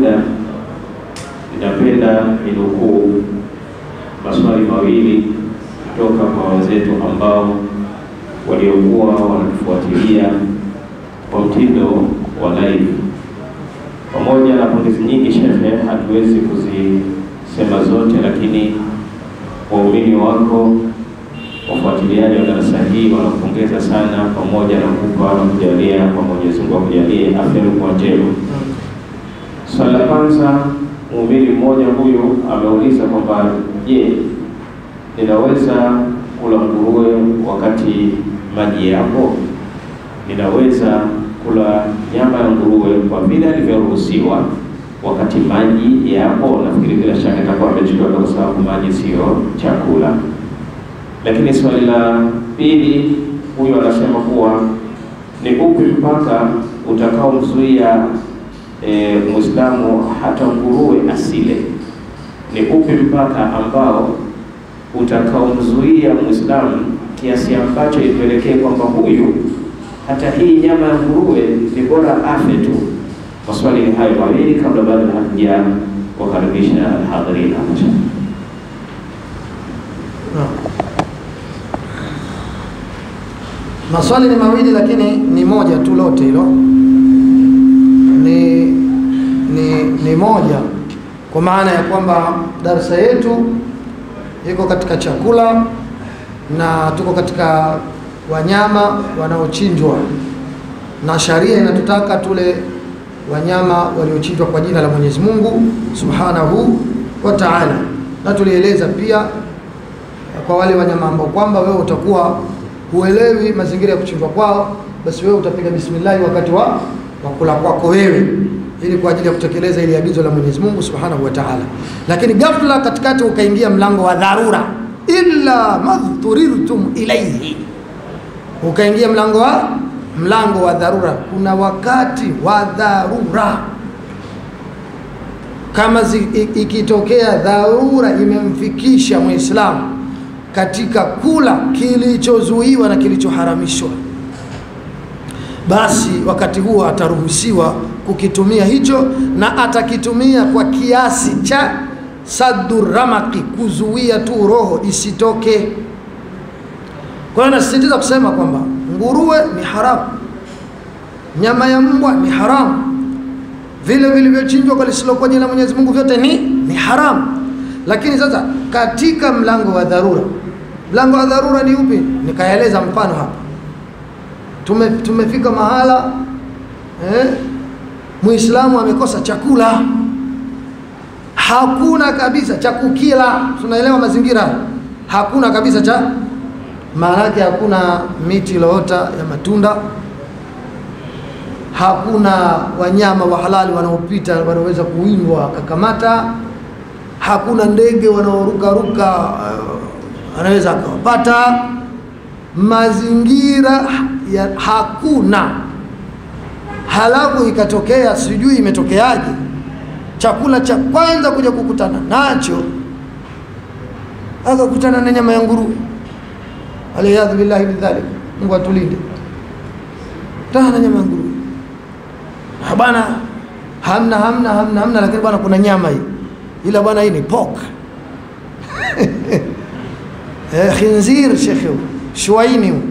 muda, ninapenda ninukuu maswali mawili kutoka kwa wenzetu ambao waliokuwa wanatufuatilia kwa mtindo wa live. Pamoja na pongezi nyingi shehe, hatuwezi kuzisema zote, lakini waumini wako, wafuatiliaji wa darasa hii wanapongeza sana, pamoja na kupa na kujalia kwa Mwenyezi Mungu akujalie afya kwa njema. Swali la kwanza, muumini mmoja huyu ameuliza kwamba je, ninaweza kula nguruwe wakati maji yapo? Ninaweza kula nyama ya nguruwe kwa vile alivyoruhusiwa wakati maji yapo? Nafikiri bila shaka itakuwa amechukua kwa sababu maji sio chakula. Lakini swali la pili, huyu anasema kuwa ni upi mpaka utakaomzuia Muislamu hata nguruwe asile? Ni upi mpaka ambao utakaomzuia Muislamu kiasi ambacho ipelekee kwamba huyu hata hii nyama ya nguruwe ni bora afe tu? Maswali ni hayo mawili kabla bado hatuja wakaribisha hadhirina. Maswali ni mawili lakini ni moja tu lote hilo. Ni moja, kwa maana ya kwamba darasa yetu iko katika chakula na tuko katika wanyama wanaochinjwa, na sharia inatutaka tule wanyama waliochinjwa kwa jina la Mwenyezi Mungu Subhanahu wa Ta'ala. Na tulieleza pia kwa wale wanyama ambao kwamba wewe utakuwa huelewi mazingira ya kuchinjwa kwao, basi wewe utapiga bismillah wakati wa kula kwako wewe, ili kwa ajili ya kutekeleza ile agizo la Mwenyezi Mungu Subhanahu wa Ta'ala. Lakini ghafla katikati ukaingia mlango wa dharura, illa madhurirtum ilayhi, ukaingia mlango wa dharura. Kuna wakati wa dharura, kama ikitokea dharura imemfikisha Muislamu katika kula kilichozuiwa na kilichoharamishwa, basi wakati huo ataruhusiwa kukitumia hicho, na atakitumia kwa kiasi cha saddur ramaki, kuzuia tu roho isitoke. Kwa hiyo nasisitiza kusema kwamba nguruwe ni haramu, nyama ya mbwa ni haramu, vile vilivyochinjwa kwa lisilokuwa jina la Mwenyezi Mungu vyote ni haramu. Lakini sasa katika mlango wa dharura, mlango wa dharura ni upi? Nikaeleza mfano hapa. Tumefika mahala Muislamu amekosa chakula, hakuna kabisa cha kukila. Tunaelewa mazingira, hakuna kabisa cha, maana yake hakuna miti iliyoota ya matunda, hakuna wanyama wa halali wanaopita wanaweza kuwindwa kakamata, hakuna ndege wanaoruka anaweza akawapata, mazingira ya hakuna. Halafu ikatokea, sijui imetokeaje, chakula cha kwanza kuja kukutana nacho akakutana na nyama ya nguruwe. Aliyadhu billahi bidhalik, Mungu atulinde. Tana nyama ya nguruwe bwana, hamna, lakini bwana kuna nyama hii, ila bwana hii ni pork khinzir shekhe, shwaini.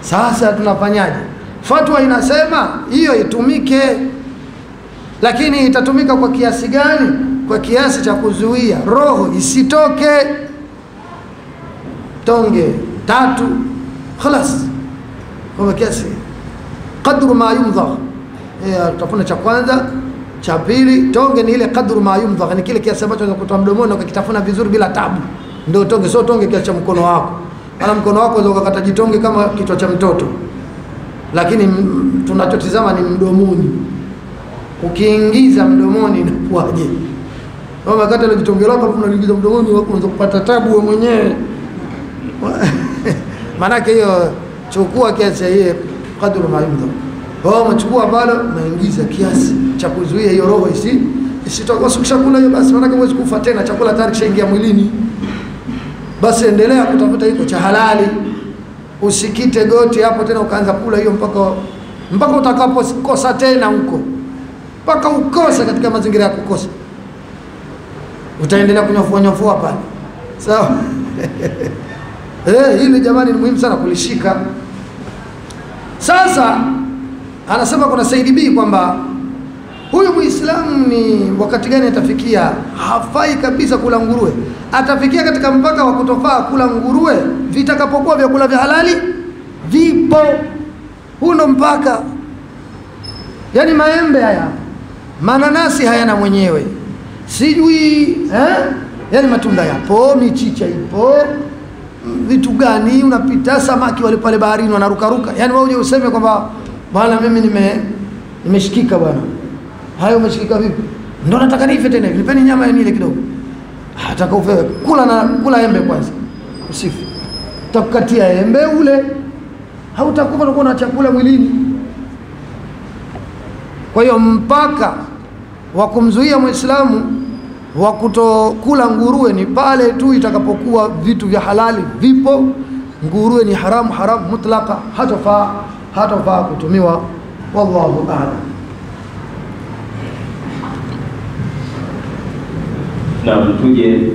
Sasa tunafanyaje? Fatwa inasema hiyo itumike, lakini itatumika kwa kiasi gani? Kwa kiasi cha kuzuia roho isitoke. Tonge 3 khalas, kwa kiasi qadru ma yumdhagh. Tutafuna cha kwanza, cha pili. Tonge ni ile qadru ma yumdhagh, ni kile kiasi ambacho unaweza kutoa mdomoni ukakitafuna vizuri bila tabu, ndio tonge. Sio tonge kiasi cha mkono wako, ana mkono wako unaweza ukakata jitonge kama kichwa cha mtoto, lakini tunachotizama ni mdomoni. Ukiingiza mdomoni inakuwaje? Kama kata ile jitonge lako unaingiza mdomoni, unaanza kupata tabu wewe mwenyewe maana hiyo chukua kiasi hiyo kadri maimdha. Wao machukua pale, naingiza kiasi cha kuzuia hiyo roho isitoke. Ukishakula hiyo basi maana huwezi kufa tena, chakula tayari kishaingia mwilini. Basi endelea kutafuta hiko cha halali, usikite goti hapo tena ukaanza kula hiyo mpaka utakapokosa tena huko. mpaka ukose katika mazingira ya kukosa, utaendelea kunyofua pale, sawa? Hili jamani ni muhimu sana kulishika. Sasa anasema kuna Said B kwamba huyu Muislamu ni wakati gani atafikia hafai kabisa kula nguruwe? Atafikia katika mpaka wa kutofaa kula nguruwe vitakapokuwa vyakula vya halali vipo. Huu ndo mpaka. Yaani maembe haya, mananasi hayana mwenyewe, sijui yaani matunda yapo, michicha ipo, vitu gani unapita, samaki wale pale baharini wanarukaruka. Yaani wewe uje useme kwamba bwana mimi nimeshikika bwana. Hayo umeshikika vipi? Ndio nataka nife tena hivi. Nipeni nyama yenyewe kidogo. Nataka ufe. Kula embe kwanza. Usife. Takukatia embe ule. Hautakufa utakuwa na chakula mwilini. Kwa hiyo mpaka wa kumzuia Muislamu wa kutokula nguruwe ni pale tu itakapokuwa vitu vya halali vipo. Nguruwe ni haramu mutlaka, hatafaa kutumiwa. Wallahu a'lam. Na tuje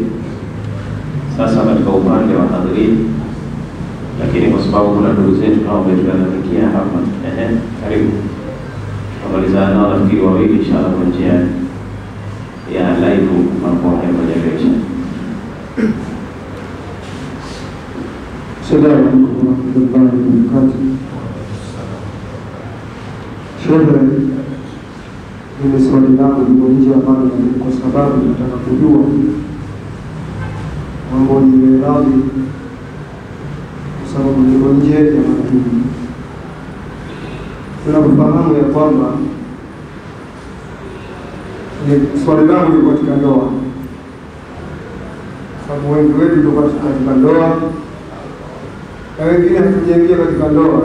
sasa katika upande wa hadhiri, lakini kwa sababu kuna ndugu zetu hao wametuandikia hapa, karibu tumalizane nao nafikiri wawili inshallah kwa njia ya live mambo haya moja kesho. Assalamu alaykum wa rahmatullahi wa barakatuh. Sheikh, ni swali langu liko nje ambalo kwa sababu nataka kujua mambo ni radhi, kwa sababu liko nje ya madini. Tunafahamu ya kwamba ni swali langu liko katika ndoa, sababu wengi wetu tuko katika ndoa na wengine hatujaingia katika ndoa,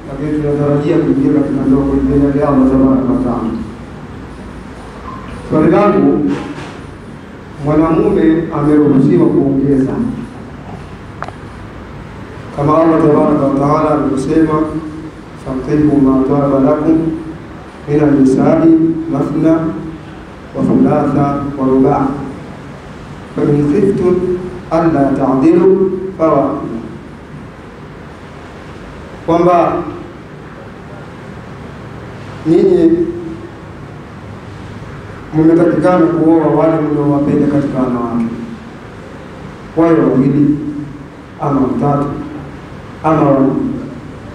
lakini tunatarajia kuingia katika ndoa kwa idhini ya Allah Subhanahu wa Ta'ala. Swali langu, mwanamume ameruhusiwa kuongeza kama Allah Subhanahu wa Ta'ala alivyosema, famtihu ma taba lakum min an-nisa'i mathna wa thulatha wa ruba' fa in khiftum alla ta'dilu fawahida, kwamba nyinyi mmetakikana kuoa wale mnaowapenda katika wanawake, wawe wawili ama watatu ama wanne.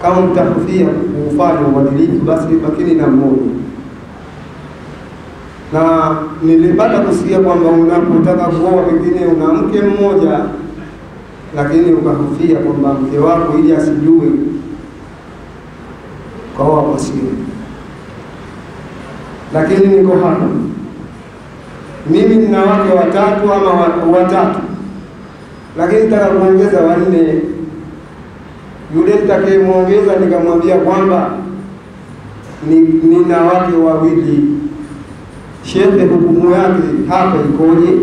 Kama mtakufia kufanya uadilifu basi bakini na mmoja. Na nilipata kusikia kwamba unapotaka kuoa pengine una mke mmoja, lakini ukahofia kwamba mke wako ili asijue kaoa kwa siri. Lakini niko hapa, mimi nina wake watatu ama watatu, lakini nataka kuongeza wanne. Yule nitakayemuongeza nikamwambia kwamba nina wake wawili. Sheikh, hukumu yake hapa ikoje?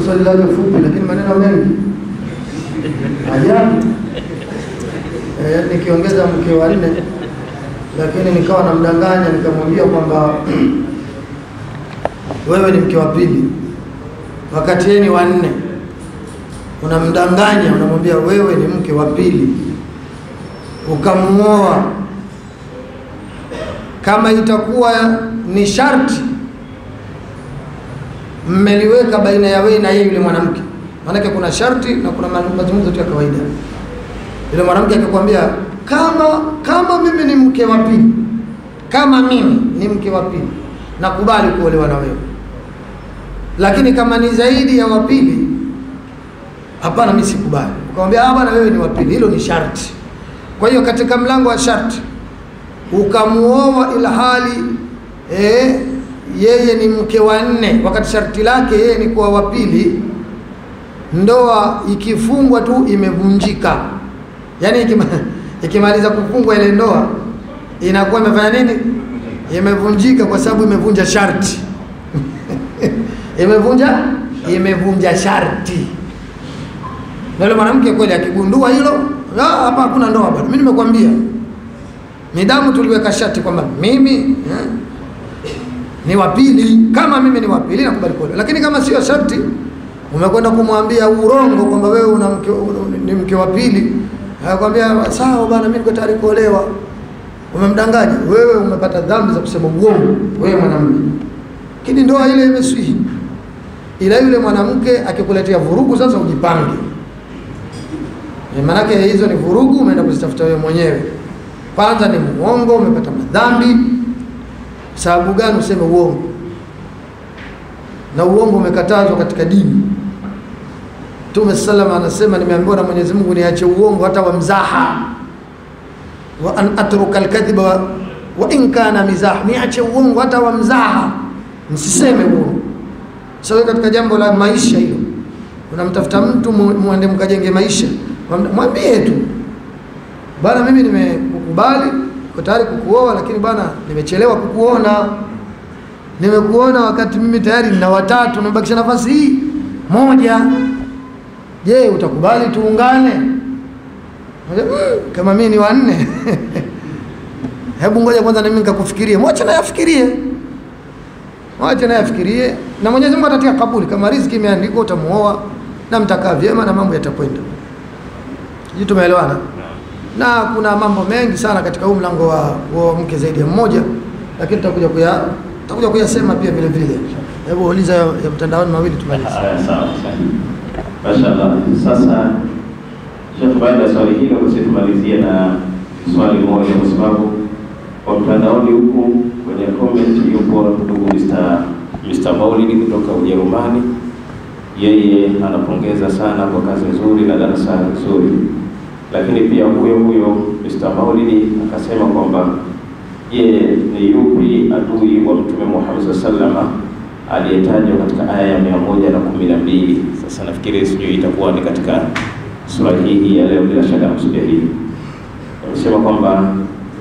Swali lake fupi lakini maneno mengi. Ajabu. Nikiongeza mke wa nne lakini nikawa namdanganya nikamwambia kwamba wewe ni mke wa pili, wakati yeye ni wa nne. Unamdanganya, unamwambia wewe ni mke wa pili, ukamuoa. Kama itakuwa ni sharti mmeliweka baina ya wewe na yeye yule mwanamke, maana kuna sharti na kuna mazungumzo ya kawaida. Yule mwanamke akikwambia kama mimi ni mke wa pili, kama mimi ni mke wa pili, nakubali kuolewa na wewe, lakini kama ni zaidi ya wa pili, hapana, mimi sikubali. Ukamwambia bwana wewe ni wa pili, hilo ni sharti. Kwa hiyo katika mlango wa sharti ukamuoa ila hali yeye ni mke wa nne, wakati sharti lake yeye ni kuwa wa pili, ndoa ikifungwa tu imevunjika. Yaani ikimaliza kufungwa ile ndoa inakuwa imefanya nini? Imevunjika, kwa sababu imevunja sharti. imevunja sharti. Na yule mwanamke kweli akigundua hilo, hapa hakuna ndoa bwana. Mimi nimekwambia Midamu tuliweka shati kwamba mimi ni wa pili, kama mimi ni wa pili nakubali kuolewa. Lakini kama sio sharti, umekwenda kumwambia urongo kwamba wewe ni mke wa pili, akwambia sawa bwana, mimi niko tayari kuolewa, umemdanganya wewe, umepata dhambi za kusema uongo wewe mwanamume. Lakini ndoa ile imeswihi, ila yule mwanamke akikuletea vurugu, sasa ujipange. Maana yake hizo ni vurugu umeenda kuzitafuta wewe mwenyewe. Kwanza ni muongo, umepata madhambi. Sababu gani useme uongo? Na uongo umekatazwa katika dini. Mtume sallallahu anasema, nimeambiwa na Mwenyezi Mungu niache uongo hata wa mzaha, wa an atruka alkadhiba wa in kana mizah, niache uongo hata wa mzaha, msiseme uongo. Sasa katika jambo la maisha hilo, unamtafuta mtu muende mkajenge maisha, mwambie tu bana, mimi nimekukubali, niko tayari kukuoa, lakini bana nimechelewa kukuona. Nimekuona wakati mimi tayari nina watatu, nimebakisha nafasi hii moja. Je, utakubali tuungane? Kama mimi ni wanne hebu ngoja kwanza na mimi nikakufikirie. Mwache na yafikirie. Mwache na yafikirie, na Mwenyezi Mungu atatia kabuli. Kama riziki imeandikwa utamuoa na mtakaa vyema na mambo yatakwenda. Hivi tumeelewana? Na kuna mambo mengi sana katika huu mlango wa mke zaidi ya mmoja, lakini tutakuja kuyasema pia vile vile. Hebu uliza ya mtandaoni mawili tumalize. Sawa. Mashaallah. Sasa Sheikh, baada ya swali hilo basi tumalizie na swali moja, kwa sababu kwa mtandaoni huku kwenye comment yupo ndugu Mr. Maulidi kutoka Ujerumani. Yeye anapongeza sana kwa kazi nzuri na darasa nzuri. Lakini pia huyo Mr. Maulidi akasema kwamba yeye ni yupi adui wa Mtume Muhammad sallallahu aliyetajwa katika aya ya 112. Sasa nafikiri sijui itakuwa ni katika sura hii ya leo, bila shaka msudia hii. Anasema kwamba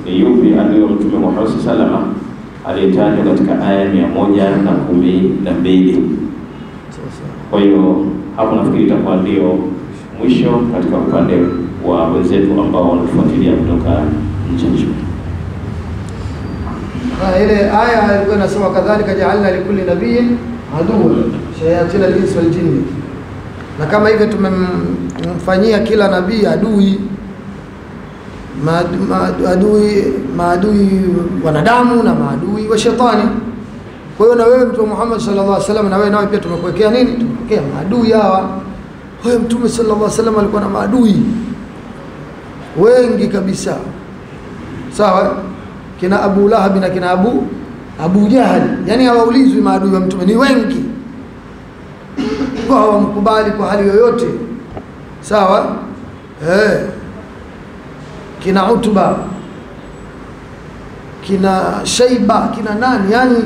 ni yupi adui wa Mtume Muhammad sallallahu aliyetajwa katika aya ya 112. Kwa hiyo hapo nafikiri itakuwa ndio mwisho katika upande wa wenzetu ambao wanafuatilia kutoka nje. Ile aya ilikuwa inasema kadhalika ja'alna likulli nabiyyin aduwwan shayatin al-insi wal jinni, na kama hivyo tumemfanyia kila nabii adui, maadui wanadamu na maadui wa shetani. Kwa hiyo na wewe Mtume Muhammad sallallahu alaihi wasallam, na wewe nawe pia tumekuwekea nini? Tumekuwekea maadui hawa. Kwa hiyo Mtume sallallahu alaihi wasallam alikuwa na maadui wengi kabisa, sawa? Kina Abu Lahab na kina Abu Jahal, yani hawaulizwi maadui wa Mtume, ni wengi. Kwa hawamkubali kwa hali yoyote, sawa? Kina Utba, kina Shaiba, kina nani, yani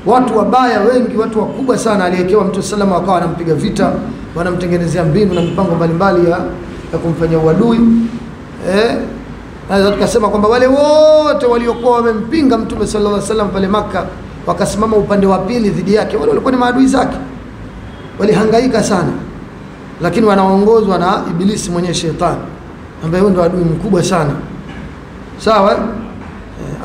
watu wabaya wengi, watu wakubwa sana aliyekewa Mtume sallallahu alaihi wasallam, wakawa wanampiga vita, wanamtengenezea mbinu na mipango mbalimbali ya kumfanyia uadui. Na tukasema kwamba wale wote waliokuwa wamempinga Mtume sallallahu alaihi wasallam pale Makka, wakasimama upande wa pili dhidi yake, wale walikuwa ni maadui zake, walihangaika sana, lakini wanaongozwa na Ibilisi mwenye shetani, ambaye ndio adui mkubwa sana, sawa?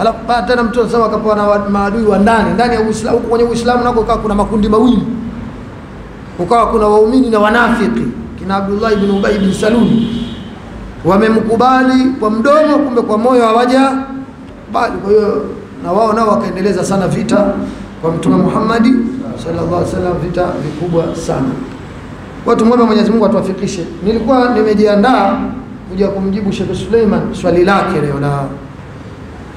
Alafu tena Mtume sawa akapewa na maadui wa ndani ya Uislamu. Kwenye Uislamu nako kuna makundi mawili, ukawa kuna waumini na wanafiki. Kina Abdullah ibn Ubay ibn Salul wamemkubali kwa mdomo, kumbe kwa moyo hawaja bali. Kwa hiyo na wao nao wakaendeleza sana vita kwa Mtume Muhammad sallallahu alaihi wasallam, vita vikubwa sana. Kwa tumwombe Mwenyezi Mungu atuwafikishe. Nilikuwa nimejiandaa kuja kumjibu Sheikh Suleiman swali lake leo la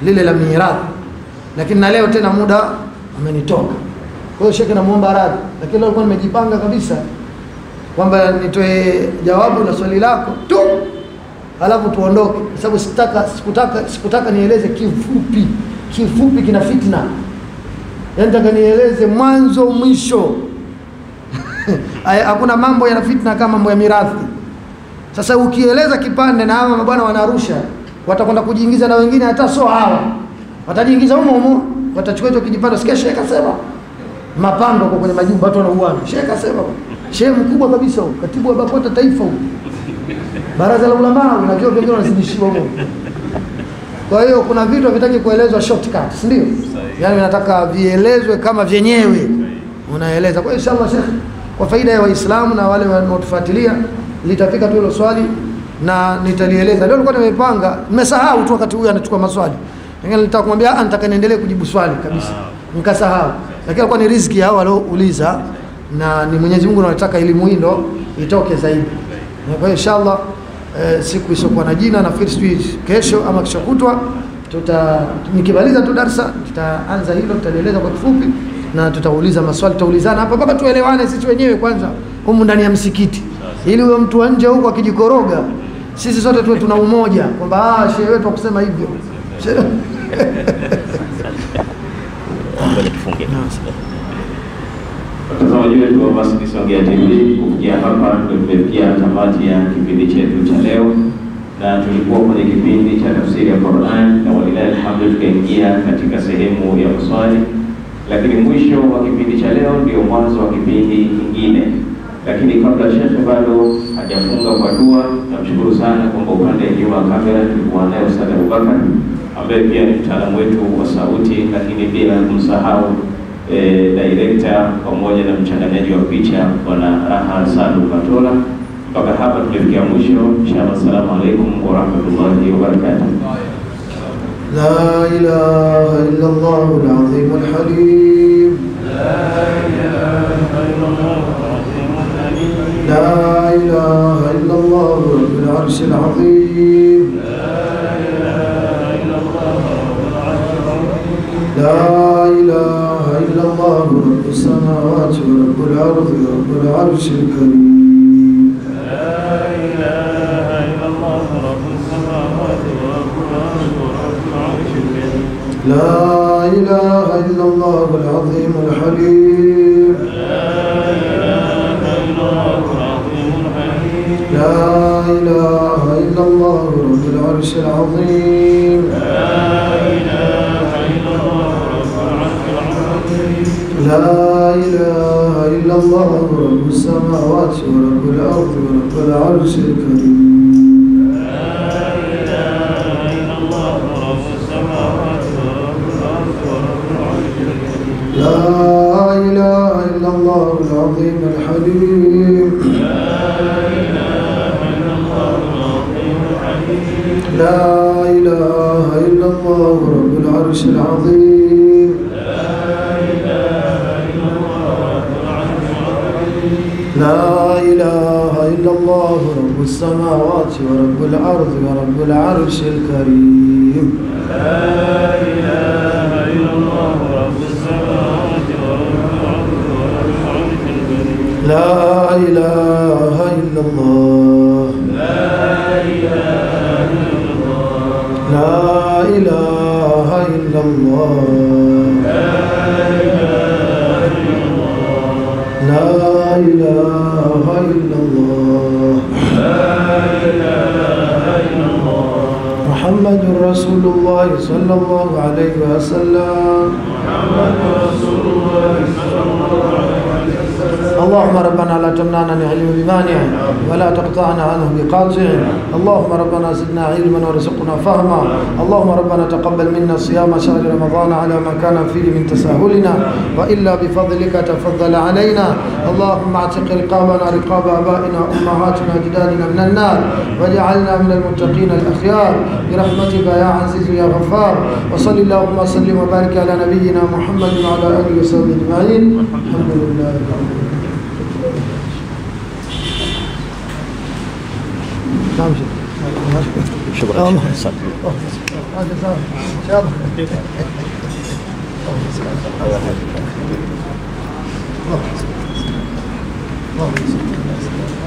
lile la mirathi, lakini na leo tena muda umenitoka. Kwa hiyo Sheikh namuomba radhi, lakini leo nilikuwa nimejipanga kabisa kwamba nitoe jawabu la swali lako tu, alafu tuondoke, kwa sababu sikutaka nieleze kifupi kina fitna. Yaani nataka nieleze mwanzo mwisho. Hakuna mambo ya fitna kama mambo ya mirathi. Sasa ukieleza kipande na hawa mabwana wanarusha, watakwenda kujiingiza na wengine hata sio hawa. Watajiingiza humo, watachukua hicho kijipande. Sikia Sheikh asema mapando kwa kwenye majumba watu wanauana. Sheikh asema, Sheikh mkubwa kabisa huyo, katibu wa BAKWATA taifa huyo, baraza la ulama, unajua wengine wanazidishiwa huko. Kwa hiyo kuna vitu havitaki kuelezwa shortcut, si ndio? Yaani nataka vielezwe kama vyenyewe unaeleza. Kwa hiyo inshallah Sheikh, kwa faida ya Waislamu na wale wanaotufuatilia, litafika tu hilo swali na nitalieleza. Leo nilikuwa nimepanga, nimesahau tu wakati huyu anachukua maswali. Lakini nilitaka kumwambia nataka niendelee kujibu swali kabisa. Nikasahau. Lakini alikuwa ni riziki hao waliouliza na ni Mwenyezi Mungu anataka elimu hii ndo itoke zaidi. Kwa hiyo inshallah siku isiyokuwa na jina, nafikiri kesho ama kesho kutwa nikimaliza tu darasa tutaanza hilo, tutalieleza kwa kifupi na tutauliza maswali, tutaulizana hapa mpaka tuelewane sisi wenyewe kwanza humu ndani ya msikiti, ili huyo mtu wa nje huko akijikoroga sisi sote tuwe tuna umoja kwamba shehe wetu akusema hivyo. Watazamaji wetu wa Masjid Songea TV, kufikia hapa ndio tumefikia tamati ya kipindi chetu cha leo, na tulikuwa kwenye kipindi cha tafsiri ya Qur'an na walilahi alhamdu tukaingia katika sehemu ya maswali, lakini mwisho wa kipindi cha leo ndio mwanzo wa kipindi kingine. Lakini kabla Sheikh bado hajafunga kwa dua, namshukuru sana kwamba upande wa nyuma kamera tulikuwa naye Ustadh Abubakar ambaye pia ni mtaalamu wetu wa sauti, lakini bila kumsahau director pamoja na mchanganyaji wa picha Bwana Raha Sadu Katola. Mpaka hapa tumefikia mwisho. Inshallah, assalamu alaykum wa rahmatullahi wa barakatuh. La ilaha illa Allahul azim al-halim. La ilaha illa Allah rabbul arshil azim. لا إله إلا الله رب السماوات ورب الأرض ورب العرش الكريم. لا إله إلا الله رب السماوات ورب الأرض ورب العرش الكريم. لا إله إلا الله العظيم الحليم. لا إله إلا الله رب العرش العظيم. لا إله إلا الله رب السماوات ورب الأرض ورب العرش الكريم. لا إله إلا الله رب السماوات ورب الأرض ورب العرش الكريم. لا إله إلا الله العظيم الحليم. لا إله إلا الله رب العرش العظيم. لا إله إلا الله رب السماوات ورب الأرض ورب العرش الكريم. لا إله إلا الله رب السماوات ورب الأرض ورب العرش الكريم. لا إله إلا الله. لا إله إلا الله. لا إله إلا الله. محمد رسول الله صلى الله عليه وسلم. محمد رسول الله صلى الله عليه وسلم. اللهم ربنا لا تمنعنا من علم بمانع ولا تقطعنا عنه بقاطع. اللهم ربنا زدنا علما وارزقنا فهما. اللهم ربنا تقبل منا صيام شهر رمضان على ما كان فيه من تساهلنا، وإلا بفضلك تفضل علينا. اللهم اعتق رقابنا رقاب آبائنا وأمهاتنا وأجدادنا من النار، واجعلنا من المتقين الأخيار برحمتك يا عزيز يا غفار. وصل اللهم وسلم وبارك على نبينا محمد وعلى آله وصحبه أجمعين. الحمد لله رب العالمين. شكرا. شكرا.